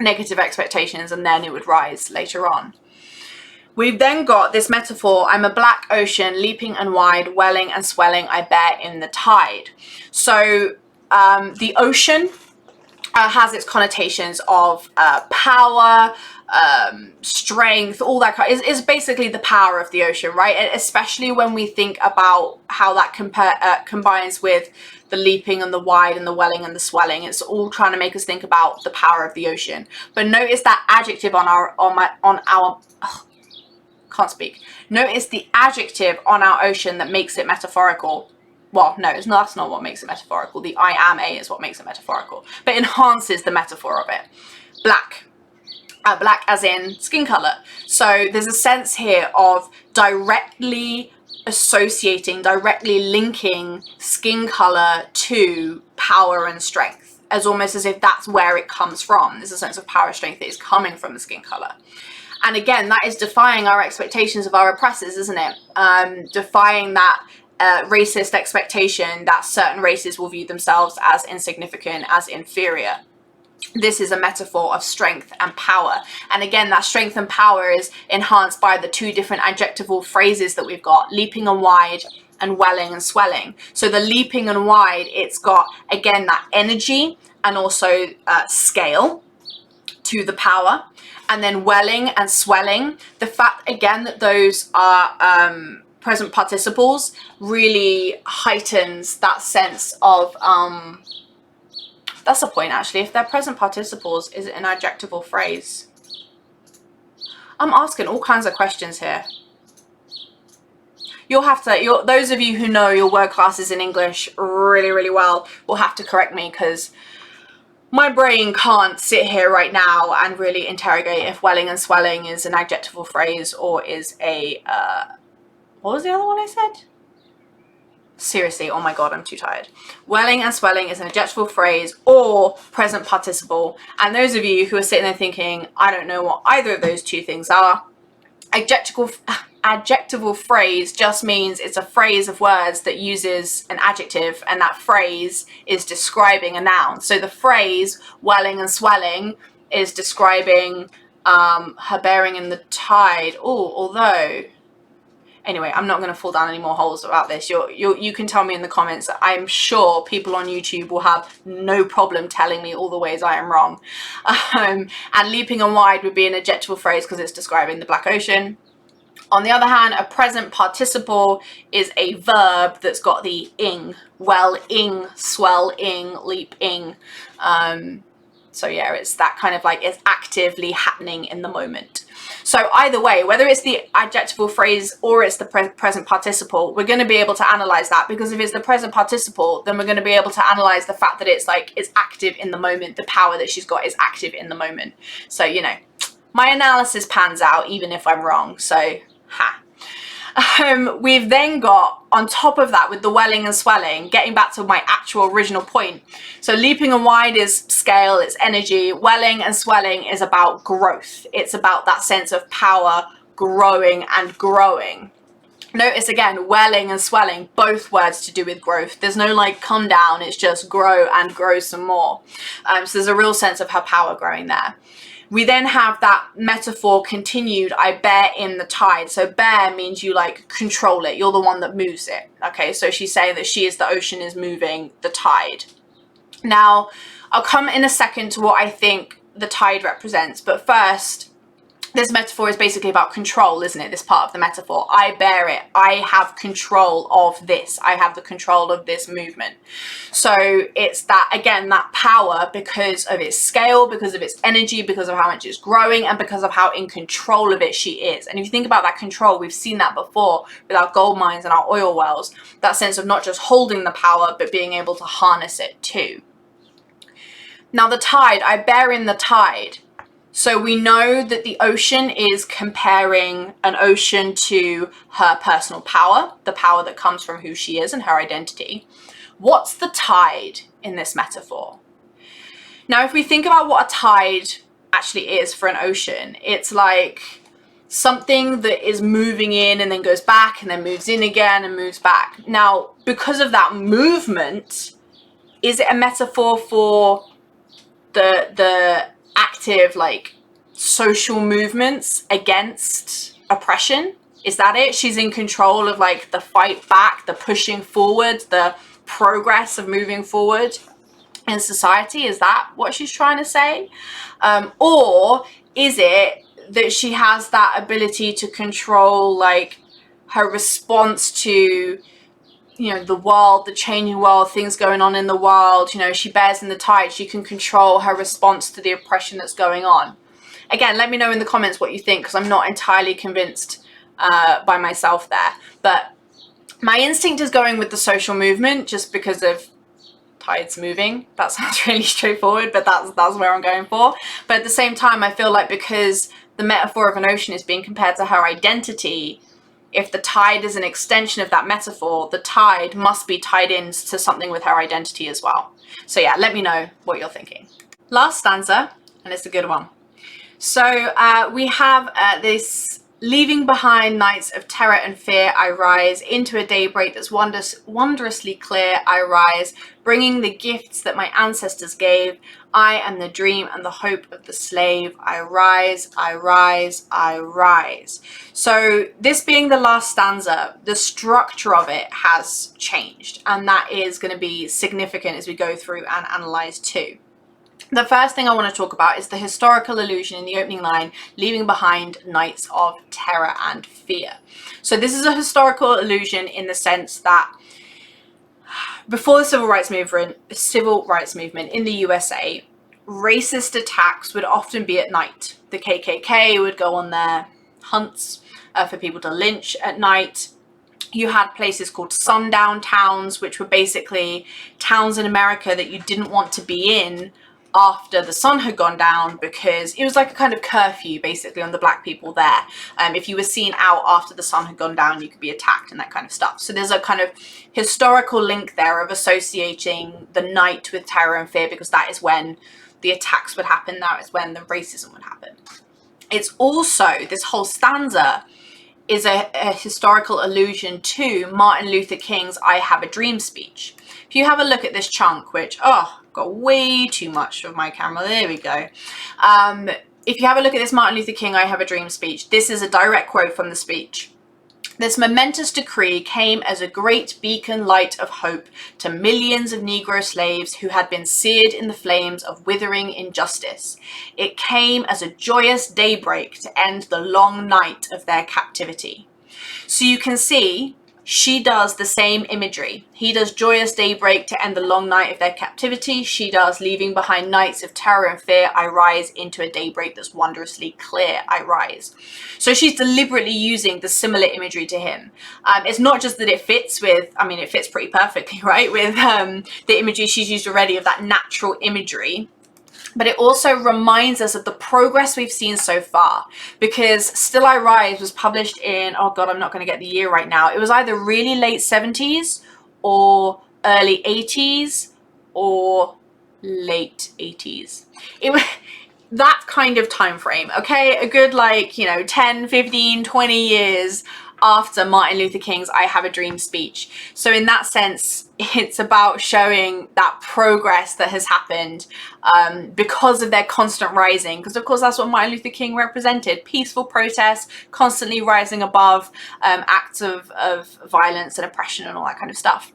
Speaker 1: negative expectations and then it would rise later on. We've then got this metaphor, I'm a black ocean, leaping and wide, welling and swelling, I bear in the tide. So the ocean has its connotations of power, strength, all that kind is basically the power of the ocean, right? And especially when we think about how that combines with the leaping and the wide and the welling and the swelling. It's all trying to make us think about the power of the ocean. But notice that adjective on our can't speak. Notice the adjective on our ocean that makes it metaphorical. Well, no, that's not what makes it metaphorical. The I am a is what makes it metaphorical, but enhances the metaphor of it. Black. Black as in skin color. So there's a sense here of directly associating, directly linking skin color to power and strength, as almost as if that's where it comes from. There's a sense of power and strength that is coming from the skin color. And again, that is defying our expectations of our oppressors, isn't it? Defying that racist expectation that certain races will view themselves as insignificant, as inferior. This is a metaphor of strength and power. And again, that strength and power is enhanced by the two different adjectival phrases that we've got, leaping and wide and welling and swelling. So the leaping and wide, it's got, again, that energy and also scale to the power. And then welling and swelling, the fact again that those are present participles really heightens that sense of, that's a point actually, if they're present participles, is it an adjectival phrase? I'm asking all kinds of questions here. You'll have to, those of you who know your word classes in English really, really well will have to correct me, because my brain can't sit here right now and really interrogate if welling and swelling is an adjectival phrase or is a, what was the other one I said? Seriously, oh my god, I'm too tired. Welling and swelling is an adjectival phrase or present participle. And those of you who are sitting there thinking, I don't know what either of those two things are, adjectival phrase just means it's a phrase of words that uses an adjective, and that phrase is describing a noun. So the phrase welling and swelling is describing her bearing in the tide. Oh, although, anyway, I'm not going to fall down any more holes about this. You can tell me in the comments. I'm sure people on YouTube will have no problem telling me all the ways I am wrong. And leaping and wide would be an adjectival phrase because it's describing the Black Ocean. On the other hand, a present participle is a verb that's got the ing, well-ing, swell-ing, leap-ing. So yeah, it's that kind of like it's actively happening in the moment. So either way, whether it's the adjectival phrase or it's the present participle, we're going to be able to analyze that, because if it's the present participle, then we're going to be able to analyze the fact that it's like it's active in the moment. The power that she's got is active in the moment. So, you know, my analysis pans out even if I'm wrong. So, ha. We've then got, on top of that, with the welling and swelling, getting back to my actual original point. So leaping and wide is scale, it's energy. Welling and swelling is about growth. It's about that sense of power growing and growing. Notice again, welling and swelling, both words to do with growth. There's no like come down, it's just grow and grow some more. So there's a real sense of her power growing there. We then have that metaphor continued, I bear in the tide. So bear means you like control it. You're the one that moves it. Okay, so she's saying that she is the ocean is moving the tide. Now, I'll come in a second to what I think the tide represents. But first, this metaphor is basically about control, isn't it? This part of the metaphor. I bear it. I have control of this. I have the control of this movement. So it's that, again, that power because of its scale, because of its energy, because of how much it's growing, and because of how in control of it she is. And if you think about that control, we've seen that before with our gold mines and our oil wells. That sense of not just holding the power, but being able to harness it too. Now the tide, I bear in the tide. So we know that the ocean is comparing an ocean to her personal power, the power that comes from who she is and her identity. What's the tide in this metaphor? Now, if we think about what a tide actually is for an ocean, it's like something that is moving in and then goes back and then moves in again and moves back. Now, because of that movement, is it a metaphor for the active like social movements against oppression? Is that it? She's in control of like the fight back, the pushing forward, the progress of moving forward in society. Is that what she's trying to say? Or is it that she has that ability to control like her response to, you know, the world, the changing world, things going on in the world? You know, she bears in the tide. She can control her response to the oppression that's going on. Again, let me know in the comments what you think, because I'm not entirely convinced by myself there. But my instinct is going with the social movement just because of tides moving. That sounds really straightforward, but that's where I'm going for. But at the same time, I feel like because the metaphor of an ocean is being compared to her identity, if the tide is an extension of that metaphor, the tide must be tied in to something with her identity as well. So yeah, let me know what you're thinking. Last stanza, and it's a good one. So we have this: leaving behind nights of terror and fear, I rise into a daybreak that's wondrously clear. I rise, bringing the gifts that my ancestors gave. I am the dream and the hope of the slave. I rise, I rise, I rise. So this being the last stanza, the structure of it has changed, and that is going to be significant as we go through and analyze too. The first thing I want to talk about is the historical allusion in the opening line, leaving behind nights of terror and fear. So this is a historical allusion in the sense that before the civil rights movement in the USA, racist attacks would often be at night. The KKK would go on their hunts for people to lynch at night. You had places called sundown towns, which were basically towns in America that you didn't want to be in after the sun had gone down, because it was like a kind of curfew basically on the black people there. If you were seen out after the sun had gone down, you could be attacked and that kind of stuff. So there's a kind of historical link there of associating the night with terror and fear, because that is when the attacks would happen. That is when the racism would happen. It's also, this whole stanza is a historical allusion to Martin Luther King's I Have a Dream speech. If you have a look at this chunk, which, got way too much of my camera, there we go. If you have a look at this Martin Luther King I Have a Dream speech, this is a direct quote from the speech. This momentous decree came as a great beacon light of hope to millions of Negro slaves who had been seared in the flames of withering injustice. It came as a joyous daybreak to end the long night of their captivity. So you can see she does the same imagery. He does joyous daybreak to end the long night of their captivity. She does leaving behind nights of terror and fear. I rise into a daybreak that's wondrously clear. I rise. So she's deliberately using the similar imagery to him. It's not just that it fits with, I mean, it fits pretty perfectly, right, with the imagery she's used already of that natural imagery. But it also reminds us of the progress we've seen so far, because Still I Rise was published in, oh God, I'm not going to get the year right now. It was either really late 70s or early 80s or late 80s. It was that kind of time frame, okay? A good 10, 15, 20 years after Martin Luther King's I Have a Dream speech. So in that sense, it's about showing that progress that has happened because of their constant rising. Because of course, that's what Martin Luther King represented. Peaceful protest, constantly rising above acts of violence and oppression and all that kind of stuff.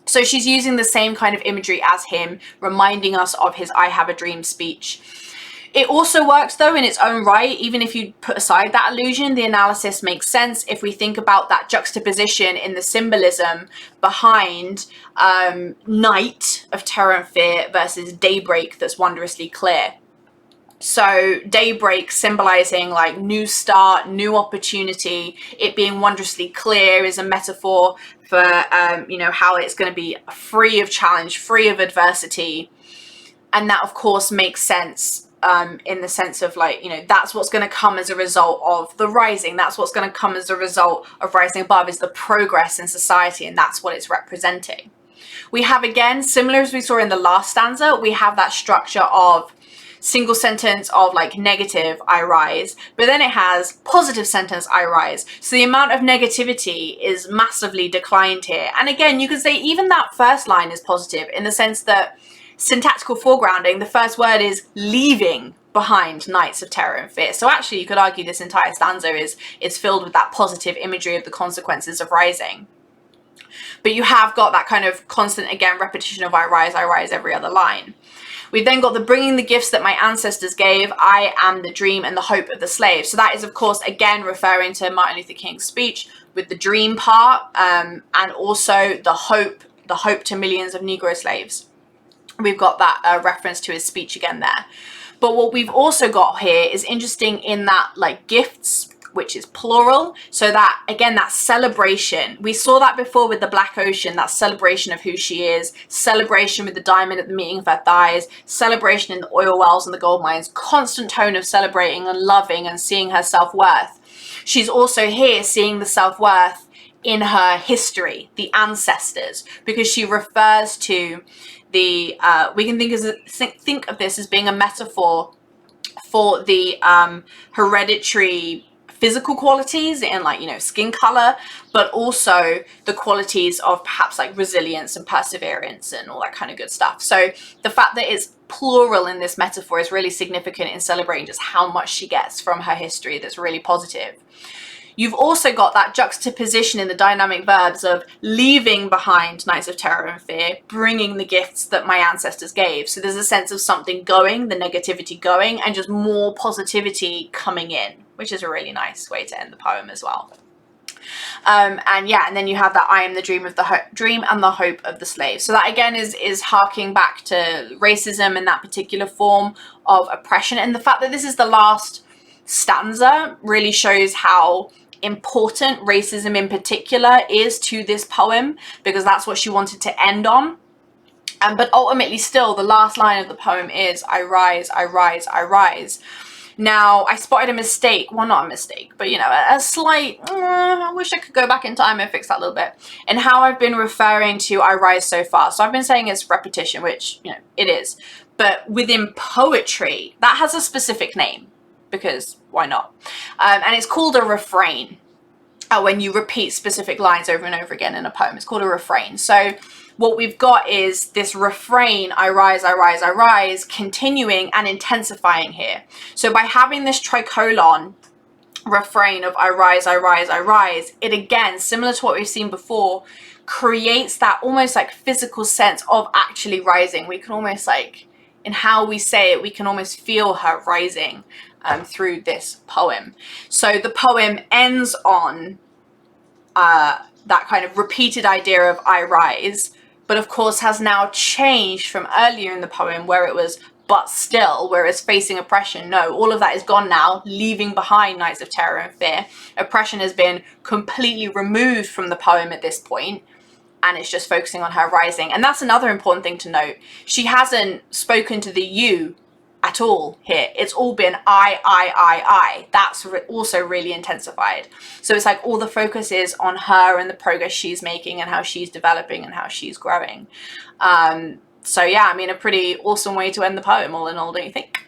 Speaker 1: So she's using the same kind of imagery as him, reminding us of his I Have a Dream speech. It also works though in its own right. Even if you put aside that illusion, the analysis makes sense if we think about that juxtaposition in the symbolism behind night of terror and fear versus daybreak that's wondrously clear. So daybreak symbolizing like new start, new opportunity. It being wondrously clear is a metaphor for how it's going to be free of challenge, free of adversity. And that of course makes sense in the sense of that's what's going to come as a result of the rising. That's what's going to come as a result of rising above, is the progress in society, and that's what it's representing. We have, again, similar as we saw in the last stanza, we have that structure of single sentence of negative, I rise, but then it has positive sentence, I rise. So the amount of negativity is massively declined here. And again, you could say even that first line is positive in the sense that syntactical foregrounding, the first word is leaving behind nights of terror and fear. So actually you could argue this entire stanza is filled with that positive imagery of the consequences of rising. But you have got that kind of constant, again, repetition of I rise every other line. We've then got the bringing the gifts that my ancestors gave. I am the dream and the hope of the slave. So that is, of course, again, referring to Martin Luther King's speech with the dream part and also the hope to millions of Negro slaves. We've got that reference to his speech again there. But what we've also got here is interesting in that gifts, which is plural. So that, again, that celebration. We saw that before with the Black Ocean, that celebration of who she is, celebration with the diamond at the meeting of her thighs, celebration in the oil wells and the gold mines, constant tone of celebrating and loving and seeing her self-worth. She's also here seeing the self-worth in her history, the ancestors, because she refers to we can think of this as being a metaphor for the hereditary physical qualities in skin color, but also the qualities of perhaps resilience and perseverance and all that kind of good stuff. So the fact that it's plural in this metaphor is really significant in celebrating just how much she gets from her history. That's really positive. You've also got that juxtaposition in the dynamic verbs of leaving behind nights of terror and fear, bringing the gifts that my ancestors gave. So there's a sense of something going, the negativity going, and just more positivity coming in, which is a really nice way to end the poem as well. And then you have that I am the dream of the dream and the hope of the slave. So that again is harking back to racism and that particular form of oppression. And the fact that this is the last stanza really shows how important racism in particular is to this poem, because that's what she wanted to end on. But ultimately still the last line of the poem is I rise, I rise, I rise. Now I spotted a mistake, well not a mistake, but a slight, I wish I could go back in time and fix that a little bit, and how I've been referring to I rise so far. So I've been saying it's repetition, which it is, but within poetry that has a specific name, because why not? And it's called a refrain. When you repeat specific lines over and over again in a poem, it's called a refrain. So what we've got is this refrain, I rise, I rise, I rise, continuing and intensifying here. So by having this tricolon refrain of I rise, I rise, I rise, it again, similar to what we've seen before, creates that almost like physical sense of actually rising. We can almost like, in how we say it, we can almost feel her rising through this poem. So the poem ends on that kind of repeated idea of I rise, but of course has now changed from earlier in the poem where it was but still, whereas facing oppression, no, all of that is gone now, leaving behind Nights of Terror and Fear. Oppression has been completely removed from the poem at this point, and it's just focusing on her rising. And that's another important thing to note. She hasn't spoken to the you at all here. It's all been I. That's also really intensified. So it's like all the focus is on her and the progress she's making and how she's developing and how she's growing. So yeah, I mean, a pretty awesome way to end the poem, all in all, don't you think?